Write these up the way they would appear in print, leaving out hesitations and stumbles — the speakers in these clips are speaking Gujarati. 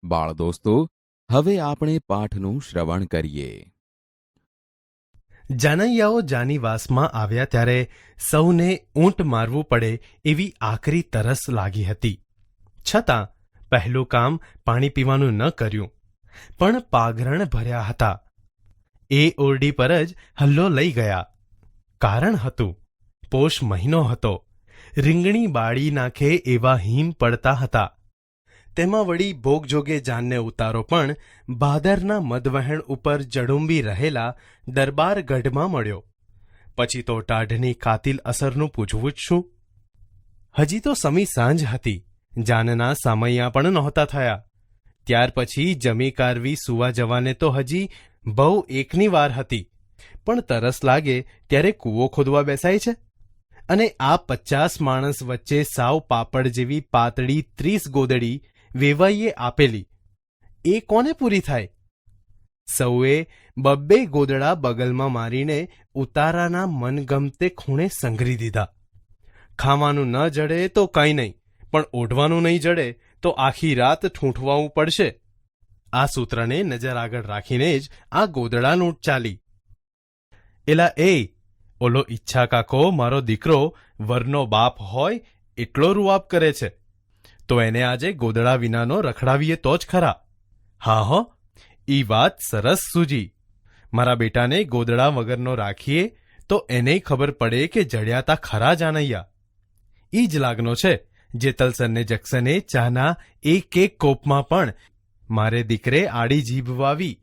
બાળ દોસ્તો, હવે આપણે પાઠનું શ્રવણ કરીએ. જાનૈયાઓ જાનીવાસમાં આવ્યા ત્યારે સૌને ઊંટ મારવું પડે એવી આકરી તરસ લાગી હતી. છતાં પહેલું કામ પાણી પીવાનું ન કર્યું, પણ પાઘરણ ભર્યા હતા. એ ઓરડી પર જ હલ્લો લઈ ગયા. કારણ હતું, પોષ મહિનો હતો. રીંગણી બાળી નાખે એવા હિમ પડતા હતા. તેમાં વળી ભોગજોગે જાનને ઉતારો પણ ભાદરના મધવહેણ ઉપર જડુંબી રહેલા દરબારગઢમાં મળ્યો. પછી તો ટાઢની કાતિલ અસરનું પૂછવું જ શું? હજી તો સમી સાંજ હતી. જાનના સામૈયા પણ નહોતા થયા. ત્યાર પછી જમી કારવી સુવા જવાને તો હજી બહુ એકની વાર હતી. પણ તરસ લાગે ત્યારે કૂવો ખોદવા બેસાય છે. અને આ 50 માણસ વચ્ચે સાવ પાપડ જેવી પાતળી 30 ગોદડી વેવાઈએ આપેલી, એ કોને પૂરી થાય? સૌએ બબ્બે ગોદડા બગલમાં મારીને ઉતારાના મનગમતે ખૂણે સંઘરી દીધા. ખાવાનું ન જડે તો કંઈ નહીં, પણ ઓઢવાનું નહીં જડે તો આખી રાત ઠૂંઠવાવું પડશે. આ સૂત્રને નજર આગળ રાખીને જ આ ગોદડા લૂંટ ચાલી. એલા એ ઓલો ઈચ્છા કાકો મારો દીકરો વરનો બાપ હોય એટલો રૂઆબ કરે છે, તો એને આજે ગોદડા વિનાનો રખડાવીએ તો જ ખરા. હા હો, ઈ વાત સરસ સૂજી. મારા બેટાને ગોદડા વગરનો રાખીએ તો એને ખબર પડે કે જડ્યા તા ખરા જાનૈયા. ઈ જ લાગનો છે જેતલસરને જક્સને ચાના એક કોપમાં પણ મારે દીકરે આડી જીભ વાવી.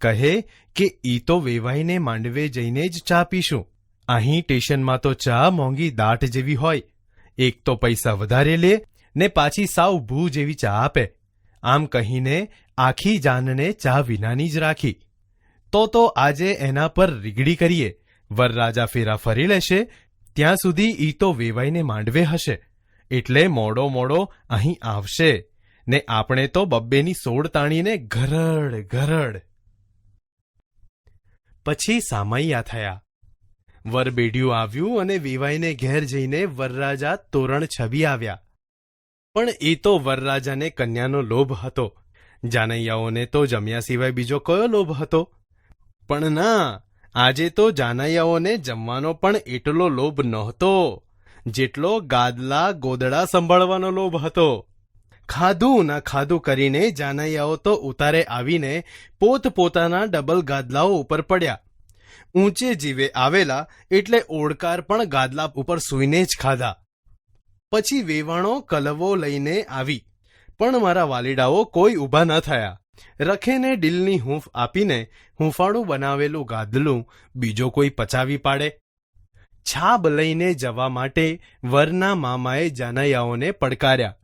કહે કે ઈ તો વેવાઈને માંડવે જઈને જ ચા પીશું. અહીં સ્ટેશનમાં તો ચા મોંઘી દાટ જેવી હોય. એક તો પૈસા વધારે લે ને પાછી સાવ ભૂ જેવી ચા આપે. આમ કહીને આખી જાનને ચા વિનાની જ રાખી. તો આજે એના પર રીગડી કરીએ. વરરાજા ફેરા ફરી લેશે ત્યાં સુધી ઈ તો વેવાઈને માંડવે હશે. એટલે મોડો અહીં આવશે ને આપણે તો બબ્બેની સોડ તાણીને ઘરડ ઘરડ. પછી સામૈયા થયા. વરબેડિયું આવ્યું અને વેવાઈને ઘેર જઈને વરરાજા તોરણ છબી આવ્યા. પણ એ તો વરરાજાને કન્યાનો લોભ હતો. જાનૈયાઓને તો જમ્યા સિવાય બીજો કયો લોભ હતો? પણ ના, આજે તો જાનૈયાઓને જમવાનો પણ એટલો લોભ નહોતો જેટલો ગાદલા ગોદડા સંભાળવાનો લોભ હતો. ખાધું ના ખાધું કરીને જાનૈયાઓ તો ઉતારે આવીને પોતપોતાના ડબલ ગાદલાઓ ઉપર પડ્યા. ઊંચે જીવે આવેલા એટલે ઓળકાર પણ ગાદલા ઉપર સૂઈને જ ખાધા. પછી વેવાણો કલવો લઈને આવી, પણ મારા વાલીડાઓ કોઈ ઊભા ન થયા. રખેને ડીલની હૂંફ આપીને હૂંફાળું બનાવેલું ગાદલું બીજો કોઈ પચાવી પાડે? છાબ લઈને જવા માટે વરના મામાએ જાનૈયાઓને પડકાર્યા.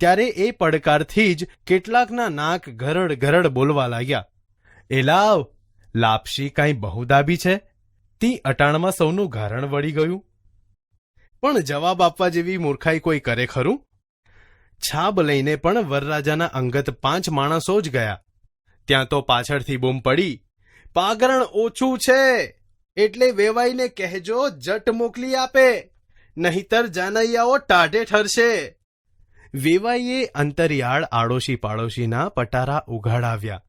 ત્યારે એ પડકારથી જ કેટલાકના નાક ઘરડ ઘરડ બોલવા લાગ્યા. એલાવ લાપસી કાંઈ બહુ દાબી છે? તી અટાણમાં સૌનું ગારણ વળી ગયું. પણ જવાબ આપવા જેવી મૂર્ખાઈ કોઈ કરે ખરું? છાબ લઈને પણ વરરાજાના અંગત 5 માણસો જ ગયા. ત્યાં તો પાછળથી બૂમ પડી, પાગરણ ઓછું છે એટલે વેવાઈને કહેજો જટ મોકલી આપે, નહીતર જાનૈયાઓ ટાઢે ઠરશે. વેવાઈએ અંતરિયાળ આડોશી પાડોશીના પટારા ઉઘાડાવ્યા.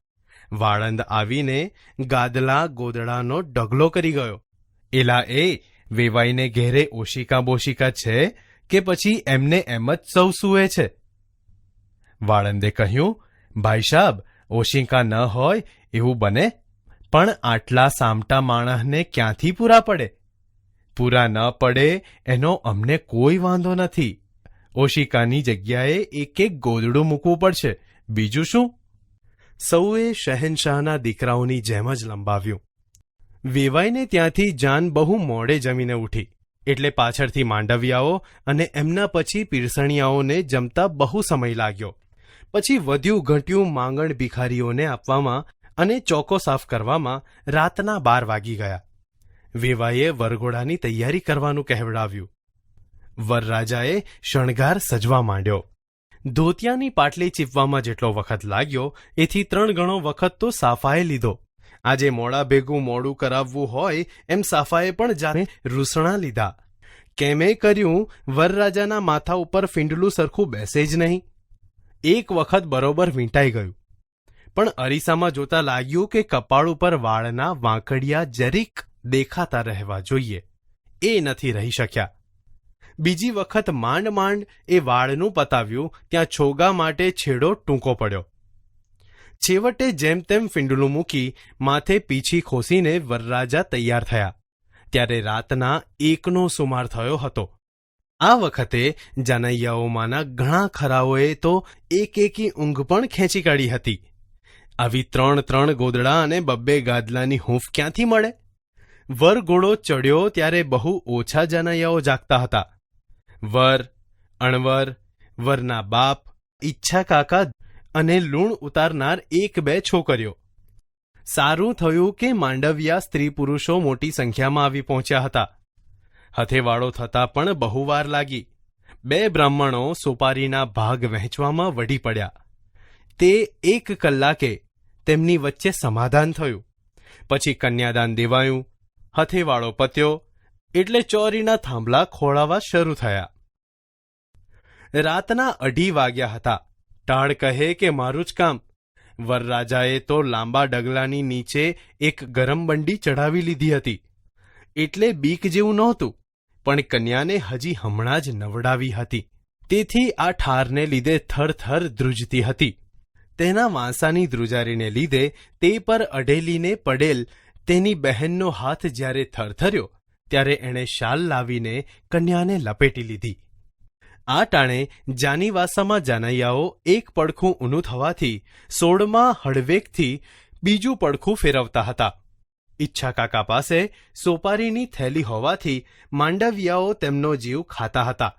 વાળંદ આવીને ગાદલા ગોદડાનો ડગલો કરી ગયો. એલા એ વેવાઈને ઘેરે ઓશિકા બોશિકા છે કે પછી એમને એમ જ સૌ સૂવે છે? વાળંદે કહ્યું, ભાઈ સાબ, ઓશિકા ન હોય એવું બને, પણ આટલા સામટા માણસને ક્યાંથી પૂરા પડે? પૂરા ન પડે એનો અમને કોઈ વાંધો નથી. ઓશિકાની જગ્યાએ એક ગોદડું મૂકવું પડશે, બીજું શું? સૌએ શહેનશાહના દીકરાઓની જેમ જ લંબાવ્યું. વેવાઈને ત્યાંથી જાન બહુ મોડે જમીને ઉઠી, એટલે પાછળથી માંડવિયાઓ અને એમના પછી પીરસણિયાઓને જમતા બહુ સમય લાગ્યો. પછી વધ્યું ઘટ્યું માંગણ ભિખારીઓને આપવામાં અને ચોકો સાફ કરવામાં રાતના 12 વાગી ગયા. વેવાઈએ વરઘોડાની તૈયારી કરવાનું કહેવડાવ્યું. વરરાજાએ શણગાર સજવા માંડ્યો. ધોતિયાની પાટલી ચીપવામાં જેટલો વખત લાગ્યો એથી 3 ગણો વખત તો સાફાએ લીધો. આજે મોડા ભેગું મોડું કરાવવું હોય એમ સાફાએ પણ જાણે રૂસણા લીધા. કેમે કર્યું વરરાજાના માથા ઉપર ફીંડલું સરખું બેસે જ નહીં. એક વખત બરોબર વીંટાઈ ગયું, પણ અરીસામાં જોતા લાગ્યું કે કપાળ ઉપર વાળના વાંકડિયા જરીક દેખાતા રહેવા જોઈએ, એ નથી રહી શક્યા. બીજી વખત માંડ માંડ એ વાળનું પતાવ્યું ત્યાં છોગા માટે છેડો ટૂંકો પડ્યો. છેવટે જેમ તેમ ફીંડલું મૂકી માથે પીછી ખોસીને વરરાજા તૈયાર થયા ત્યારે રાતના 1નો સુમાર થયો હતો. આ વખતે જાનૈયાઓમાંના ઘણા ખરાઓએ તો એકી ઊંઘ પણ ખેંચી કાઢી હતી. આવી 3 ગોદડા અને 2 ગાદલાની હૂંફ ક્યાંથી મળે? વરઘોડો ચડ્યો ત્યારે બહુ ઓછા જાનૈયાઓ જાગતા હતા. વર, અણવર, વરના બાપ, ઈચ્છા કાકા અને લૂણ ઉતારનાર 1-2 છોકરીઓ. સારું થયું કે માંડવિયા સ્ત્રી પુરુષો મોટી સંખ્યામાં આવી પહોંચ્યા હતા. હથેવાળો થતાં પણ બહુ વાર લાગી. 2 બ્રાહ્મણો સોપારીના ભાગ વહેંચવામાં વઢી પડ્યા. તે 1 કલાકે તેમની વચ્ચે સમાધાન થયું. પછી કન્યાદાન દેવાયું, હથેવાળો પત્યો એટલે ચોરીના થાંભલા ખોળાવા શરૂ થયા. રાતના 2:30 વાગ્યા હતા. ટાળ કહે કે મારું જ કામ. વરરાજાએ તો લાંબા ડગલાની નીચે એક ગરમ બંડી ચઢાવી લીધી હતી, એટલે બીક જેવું નહોતું, પણ કન્યાને હજી હમણાં જ નવડાવી હતી, તેથી આ ઠારને લીધે થરથર ધ્રુજતી હતી. તેના વાંસાની ધ્રુજારીને લીધે તે પર અઢેલીને પડેલ તેની બહેનનો હાથ જ્યારે થરથર્યો ત્યારે એણે શાલ લાવીને કન્યાને લપેટી લીધી. આ ટાણે જાનીવાસામાં જાનૈયાઓ 1 પડખું ઊનું થવાથી 16માં હળવેકથી બીજું પડખું ફેરવતા હતા. ઈચ્છા કાકા પાસે સોપારીની થેલી હોવાથી માંડવિયાઓ તેમનો જીવ ખાતા હતા.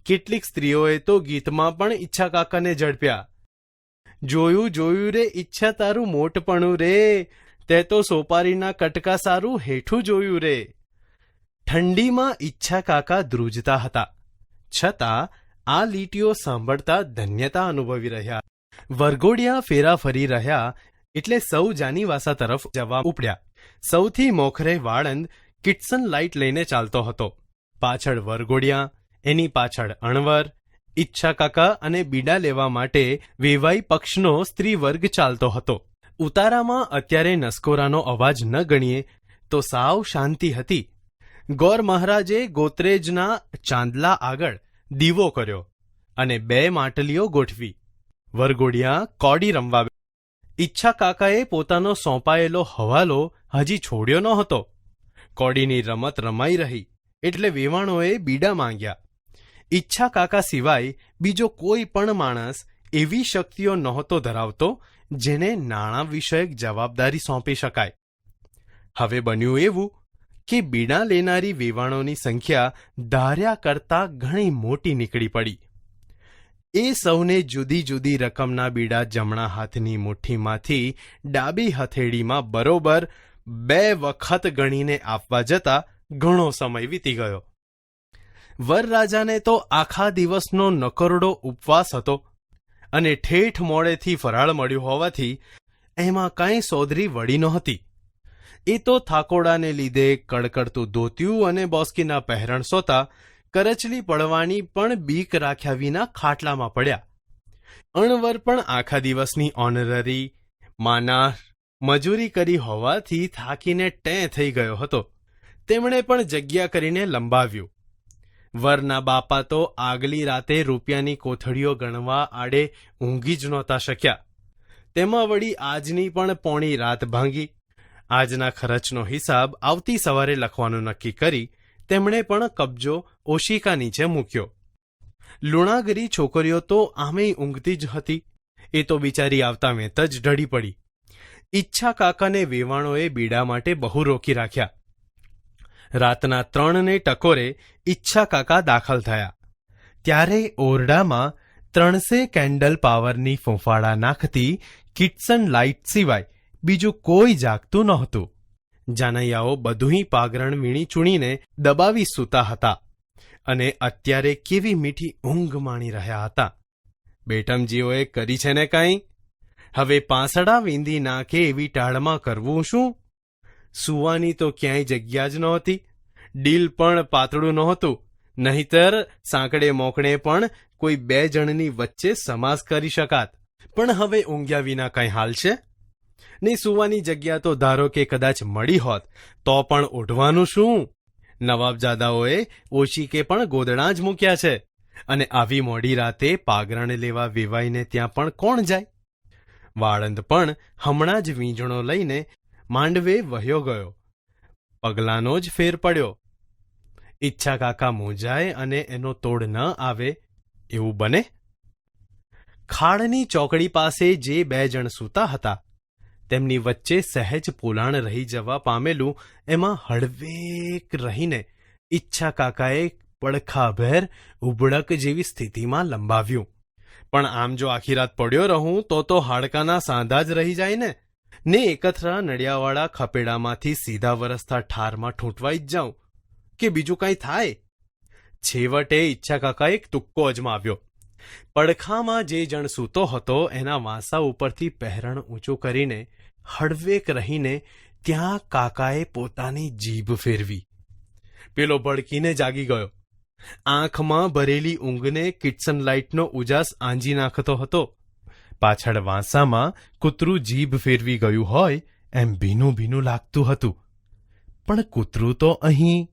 કેટલીક સ્ત્રીઓએ તો ગીતમાં પણ ઈચ્છા કાકાને ઝડપ્યા. જોયું રે ઈચ્છા તારું મોટપણું રે, તે તો સોપારીના કટકા સારું હેઠું જોયું રે. ઠંડીમાં ઈચ્છા કાકા ધ્રુજતા હતા, છતાં આ લીટીઓ સાંભળતા ધન્યતા અનુભવી રહ્યા. વરઘોડિયા ફેરા ફરી રહ્યા એટલે સૌ જાનીવાસા તરફ જવા ઉપડ્યા. સૌથી મોખરે વાળંદ કિટસન લાઇટ લઈને ચાલતો હતો. પાછળ વરઘોડિયા, એની પાછળ અણવર, ઈચ્છા કાકા અને બીડા લેવા માટે વેવાઈ પક્ષનો સ્ત્રી વર્ગ ચાલતો હતો. ઉતારામાં અત્યારે નસકોરાનો અવાજ ન ગણીએ તો સાવ શાંતિ હતી. ગોર મહારાજે ગોત્રેજના ચાંદલા આગળ દીવો કર્યો અને 2 માટલીઓ ગોઠવી. વરઘોડિયા કોડી રમવા. ઈચ્છા કાકાએ પોતાનો સોંપાયેલો હવાલો હજી છોડ્યો ન હતો. કોડીની રમત રમાઈ રહી એટલે વેવાણોએ બીડા માંગ્યા. ઈચ્છા કાકા સિવાય બીજો કોઈ પણ માણસ એવી શક્તિઓ નહોતો ધરાવતો જેને નાણાં વિષયક જવાબદારી સોંપી શકાય. હવે બન્યું એવું કે બીડા લેનારી વેવાણોની સંખ્યા ધાર્યા કરતાં ઘણી મોટી નીકળી પડી. એ સૌને જુદી જુદી રકમના બીડા જમણા હાથની મુઠ્ઠીમાંથી ડાબી હથેળીમાં બરોબર 2 વખત ગણીને આપવા જતા ઘણો સમય વીતી ગયો. વરરાજાને તો આખા દિવસનો નકરડો ઉપવાસ હતો અને ઠેઠ મોડેથી ફરાળ મળ્યું હોવાથી એમાં કાંઈ સોદરી વળી નહોતી. એ તો થાકોડાને લીધે કડકડતું ધોતિયું અને બોસ્કીના પહેરણ સોતા કરચલી પડવાની પણ બીક રાખ્યા વિના ખાટલામાં પડ્યા. અણવર પણ આખા દિવસની ઓનરરી માનાર મજૂરી કરી હોવાથી થાકીને ટેં થઈ ગયો હતો. તેમણે પણ જગ્યા કરીને લંબાવ્યું. વરના બાપા તો આગલી રાતે રૂપિયાની કોથળીઓ ગણવા આડે ઊંઘી જ નહોતા શક્યા. તેમાં વળી આજની પણ પોણી રાત ભાંગી. આજના ખર્ચનો હિસાબ આવતી સવારે લખવાનું નક્કી કરી તેમણે પણ કબજો ઓશિકા નીચે મૂક્યો. લુણાગરી છોકરીઓ તો આમેય ઊંઘતી જ હતી. એ તો બિચારી આવતા વેત જ ઢળી પડી. ઈચ્છા કાકાને વેવાણોએ બીડા માટે બહુ રોકી રાખ્યા. રાતના 3 ટકોરે ઈચ્છા કાકા દાખલ થયા ત્યારે ઓરડામાં 300 કેન્ડલ પાવરની ફૂંફાડા નાખતી કિટસન લાઇટ સિવાય બીજું કોઈ જાગતું નહોતું. જાનૈયાઓ બધુંય પાગરણ વીણી ચૂણીને દબાવી સૂતા હતા અને અત્યારે કેવી મીઠી ઊંઘ માણી રહ્યા હતા. બેટમજીઓએ કરી છે ને કાંઈ? હવે પાંસડા વીંધી નાખે એવી ટાળમાં કરવું શું? સૂવાની તો ક્યાંય જગ્યા જ નહોતી. ડીલ પણ પાતળું નહોતું નહીતર સાંકડે મોકળે પણ કોઈ બે જણની વચ્ચે સમાસ કરી શકાત. પણ હવે ઊંઘ્યા વિના કંઈ હાલ છે ને સૂવાની જગ્યા તો ધારો કે કદાચ મળી હોત તો પણ ઓઢવાનું શું? નવાબજાદાઓએ ઓશીકે પણ ગોદડાં જ મૂક્યા છે, અને આવી મોડી રાતે પાગરણ લેવા વેવાઈને ત્યાં પણ કોણ જાય? વાળંદ પણ હમણાં જ વીંજણો લઈને માંડવે વહ્યો ગયો. પગલાંનો જ ફેર પડ્યો. ઈચ્છા કાકા મૂંઝાય અને એનો તોડ ન આવે એવું બને? ખાડની ચોકડી પાસે જે બે જણ સૂતા હતા તેમની વચ્ચે સહેજ પોલાણ રહી જવા પામેલું એમાં હળવેક રહીને ઈચ્છા કાકાએ પડખાભેર ઉબડક જેવી સ્થિતિમાં લંબાવ્યું. પણ આમ જો આખી રાત પડ્યો રહું તો હાડકાના સાંધા જ રહી જાય ને એકથરા નડિયાવાળા ખપેડામાંથી સીધા વરસતા ઠારમાં ઠૂંટવાઈ જ જાઉં કે બીજું કાંઈ થાય? છેવટે ઈચ્છા કાકા એક તુક્કો અજમાવ્યો. પડખામાં જે જણ સૂતો હતો એના વાંસા ઉપરથી પહેરણ ઊંચું કરીને હળવેક રહીને ત્યાં કાકાએ પોતાની જીભ ફેરવી. પેલો ભડકીને જાગી ગયો. આંખમાં ભરેલી ઊંઘને કિટસન લાઇટનો ઉજાસ આંજી નાખતો હતો. પાછળ વાંસામાં કૂતરું જીભ ફેરવી ગયું હોય એમ ભીનું ભીનું લાગતું હતું. પણ કૂતરું તો અહીં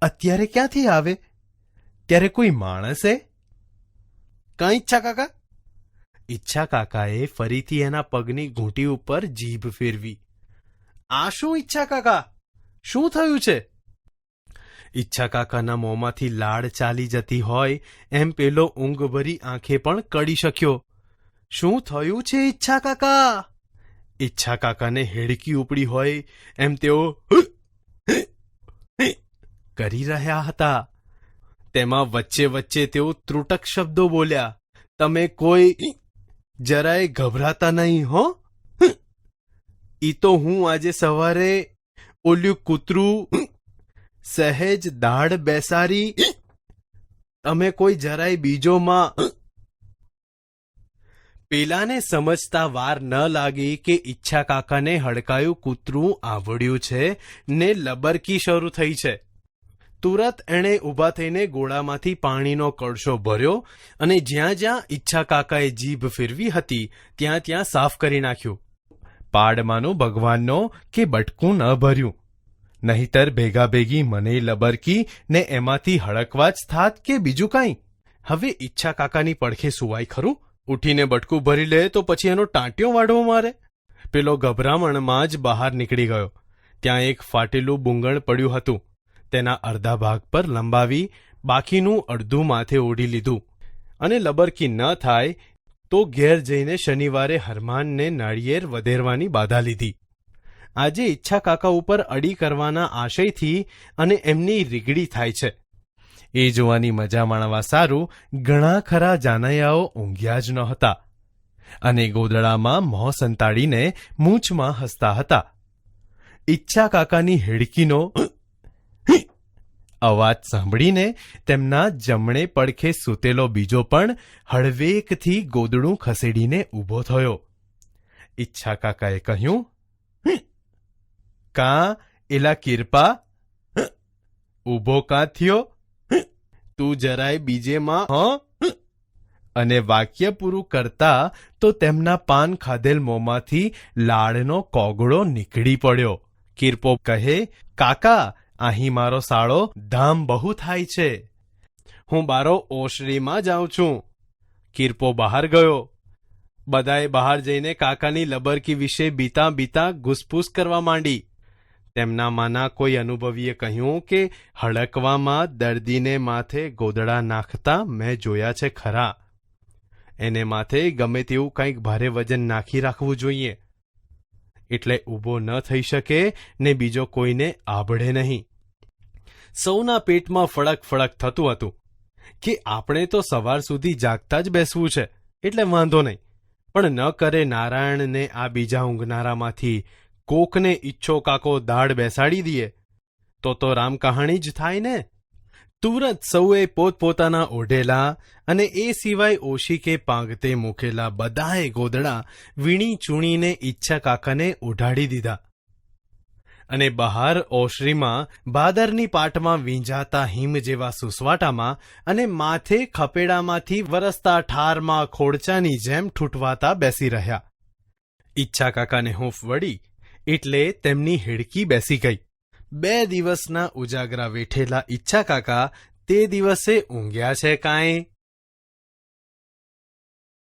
અત્યારે ક્યાંથી આવે? ત્યારે કોઈ માણસે? કાં ઈચ્છા કાકા? ઈચ્છા કાકાએ ફરીથી એના પગની ઘૂંટી ઉપર જીભ ફેરવી. આ શું ઈચ્છા કાકા? શું થયું છે? ઈચ્છા કાકાના મોંમાંથી લાળ ચાલી જતી હોય એમ પેલો ઊંઘભરી આંખે પણ કડી શક્યો. શું થયું છે ઈચ્છા કાકા? ઈચ્છા કાકાને હેડકી ઉપડી હોય એમ તેઓ કરી રહ્યા હતા. તેમાં વચ્ચે વચ્ચે તેઓ ત્રુટક શબ્દો બોલ્યા. તમે કોઈ જરાય ગભરાતા નહીં હો? ઈ તો હું આજે સવારે ઓલ્યું કૂતરું સહેજ દાઢ બેસારી. તમે કોઈ જરાય બીજો માં. પેલાને સમજતા વાર ન લાગી કે ઈચ્છા કાકાને હડકાયું કૂતરું આવડ્યું છે ને લબરકી શરૂ થઈ છે. તુરત એણે ઊભા થઈને ગોળામાંથી પાણીનો કળશો ભર્યો અને જ્યાં જ્યાં ઈચ્છા કાકાએ જીભ ફેરવી હતી ત્યાં ત્યાં સાફ કરી નાખ્યું. પાડમાંનું ભગવાનનો કે બટકું ન ભર્યું, નહીતર ભેગા ભેગી મને લબરકી ને એમાંથી હડકવા જ થાત કે બીજું કાંઈ. હવે ઈચ્છા કાકાની પડખે સુવાય ખરું? ઉઠીને બટકું ભરી લે તો પછી એનો ટાંટિયો વાઢવો મારે. પેલો ગભરામણમાં જ બહાર નીકળી ગયો. ત્યાં એક ફાટેલું બુંગણ પડ્યું હતું. તેના અડધા ભાગ પર લંબાવી બાકીનું અડધું માથે ઓઢી લીધું અને લબરકી ન થાય તો ઘેર જઈને શનિવારે હરમાનને નાળિયેર વધેરવાની બાધા લીધી. આજે ઈચ્છા કાકા ઉપર અડી કરવાના આશયથી અને એમની રીગડી થાય છે. એ જોવાની મજા માણવા સારું ઘણા ખરા જાનૈયાઓ ઊંઘ્યા જ નહોતા અને ગોદડામાં મોં સંતાડીને મૂંછમાં હસતા હતા. ઈચ્છા કાકાની હેડકીનો અવાજ સાંભળીને તેમના જમણે પડખે સૂતેલો બીજો પણ હળવેકથી ગોદડું ખસેડીને ઊભો થયો. ઈચ્છા કાકાએ કહ્યું, કાં એલા કિરપા, ઊભો કાં થયો? તું જરાય બીજેમાં હ? અને વાક્ય પૂરું કરતા તો તેમના પાન ખાધેલ મોંમાંથી લાળનો કોગળો નીકળી પડ્યો. કિરપો કહે, કાકા અહીં મારો સાળો ધામ બહુ થાય છે. હું બારો ઓસરીમાં જાઉં છું. કિરપો બહાર ગયો. બધાએ બહાર જઈને કાકાની લબરકી વિશે બીતા બીતા ઘૂસપૂસ કરવા માંડી. તેમનામાંના કોઈ અનુભવીએ કહ્યું કે હડકવામાં દર્દીને માથે ગોદડા નાખતા મેં જોયા છે ખરા. એને માથે ગમે તેવું કંઈક ભારે વજન નાખી રાખવું જોઈએ, એટલે ઊભો ન થઈ શકે ને બીજો કોઈને આભળે નહીં. સૌના પેટમાં ફળક ફળક થતું હતું કે આપણે તો સવાર સુધી જાગતા જ બેસવું છે એટલે વાંધો નહીં, પણ ન કરે નારાયણને આ બીજા ઊંઘનારામાંથી કોકને ઈચ્છો કાકો દાઢ બેસાડી દઈએ તો રામ કહાણી જ થાય ને. તુરત સૌએ પોતપોતાના ઓઢેલા અને એ સિવાય ઓશીકે પાંગતે મૂકેલા બધાએ ગોદડા વીણી ચૂણીને ઈચ્છા કાકાને ઓઢાડી દીધા. અને બહાર ઓશરીમાં ભાદરની પાટમાં વીંજાતા હિમ જેવા સુસવાટામાં અને માથે ખપેડામાંથી વરસતા ઠારમાં ખોડચાની જેમ ઠૂઠવાતા બેસી રહ્યા. ઈચ્છા કાકાને હૂંફ વળી એટલે તેમની હિડકી બેસી ગઈ. 2 દિવસના ઉજાગરા વેઠેલા ઈચ્છા કાકા તે દિવસે ઊંઘ્યા છે કાંઈ?